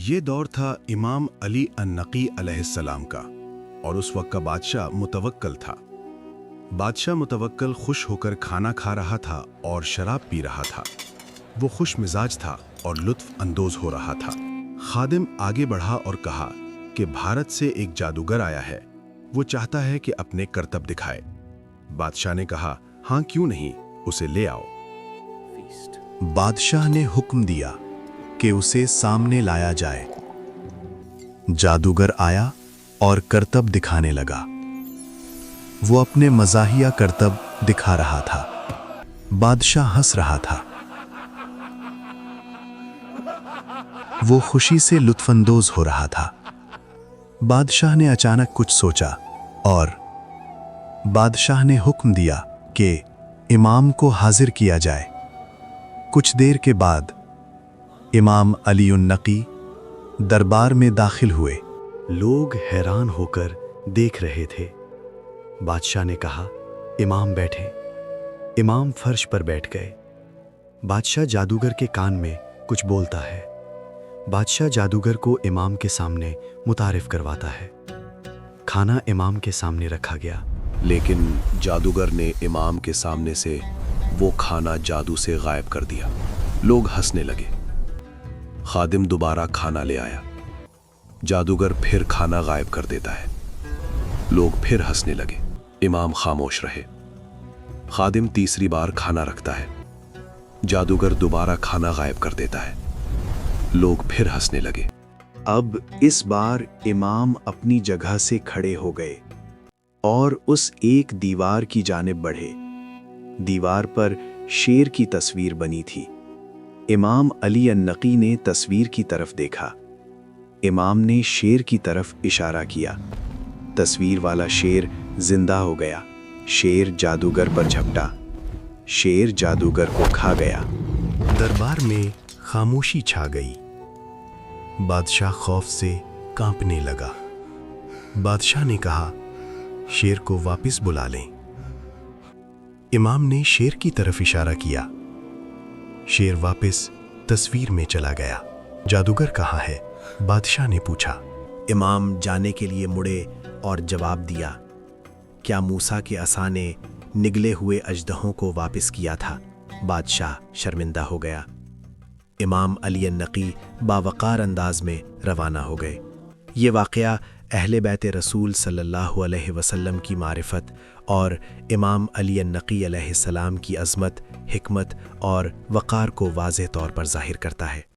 یہ دور تھا امام علی النقی علیہ السلام کا، اور اس وقت کا بادشاہ متوکل تھا۔ بادشاہ متوکل خوش ہو کر کھانا کھا رہا تھا اور شراب پی رہا تھا۔ وہ خوش مزاج تھا اور لطف اندوز ہو رہا تھا۔ خادم آگے بڑھا اور کہا کہ بھارت سے ایک جادوگر آیا ہے، وہ چاہتا ہے کہ اپنے کرتب دکھائے۔ بادشاہ نے کہا، ہاں کیوں نہیں، اسے لے آؤ۔ بادشاہ نے حکم دیا کہ اسے سامنے لایا جائے۔ جادوگر آیا اور کرتب دکھانے لگا۔ وہ اپنے مزاحیہ کرتب دکھا رہا تھا۔ بادشاہ ہنس رہا تھا۔ وہ خوشی سے لطف اندوز ہو رہا تھا۔ بادشاہ نے اچانک کچھ سوچا اور بادشاہ نے حکم دیا کہ امام کو حاضر کیا جائے۔ کچھ دیر کے بعد امام علی النقی دربار میں داخل ہوئے۔ لوگ حیران ہو کر دیکھ رہے تھے۔ بادشاہ نے کہا، امام بیٹھیں۔ امام فرش پر بیٹھ گئے۔ بادشاہ جادوگر کے کان میں کچھ بولتا ہے۔ بادشاہ جادوگر کو امام کے سامنے متعارف کرواتا ہے۔ کھانا امام کے سامنے رکھا گیا، لیکن جادوگر نے امام کے سامنے سے وہ کھانا جادو سے غائب کر دیا۔ لوگ ہنسنے لگے۔ خادم دوبارہ کھانا لے آیا۔ جادوگر پھر کھانا غائب کر دیتا ہے۔ لوگ پھر ہنسنے لگے۔ امام خاموش رہے۔ خادم تیسری بار کھانا رکھتا ہے۔ جادوگر دوبارہ کھانا غائب کر دیتا ہے۔ لوگ پھر ہنسنے لگے۔ اب اس بار امام اپنی جگہ سے کھڑے ہو گئے اور اس ایک دیوار کی جانب بڑھے۔ دیوار پر شیر کی تصویر بنی تھی۔ امام علی النقی نے تصویر کی طرف دیکھا۔ امام نے شیر کی طرف اشارہ کیا۔ تصویر والا شیر زندہ ہو گیا۔ شیر جادوگر پر جھپٹا۔ شیر جادوگر کو کھا گیا۔ دربار میں خاموشی چھا گئی۔ بادشاہ خوف سے کانپنے لگا۔ بادشاہ نے کہا، شیر کو واپس بلا لیں۔ امام نے شیر کی طرف اشارہ کیا۔ شیر واپس تصویر میں چلا گیا۔ جادوگر کہاں ہے؟ بادشاہ نے پوچھا۔ امام جانے کے لیے مڑے اور جواب دیا، کیا موسیٰ کے عصا نے نگلے ہوئے اژدہوں کو واپس کیا تھا؟ بادشاہ شرمندہ ہو گیا۔ امام علی النقی باوقار انداز میں روانہ ہو گئے۔ یہ واقعہ اہل بیت رسول صلی اللہ علیہ وسلم کی معرفت اور امام علی النقی علیہ السلام کی عظمت، حکمت اور وقار کو واضح طور پر ظاہر کرتا ہے۔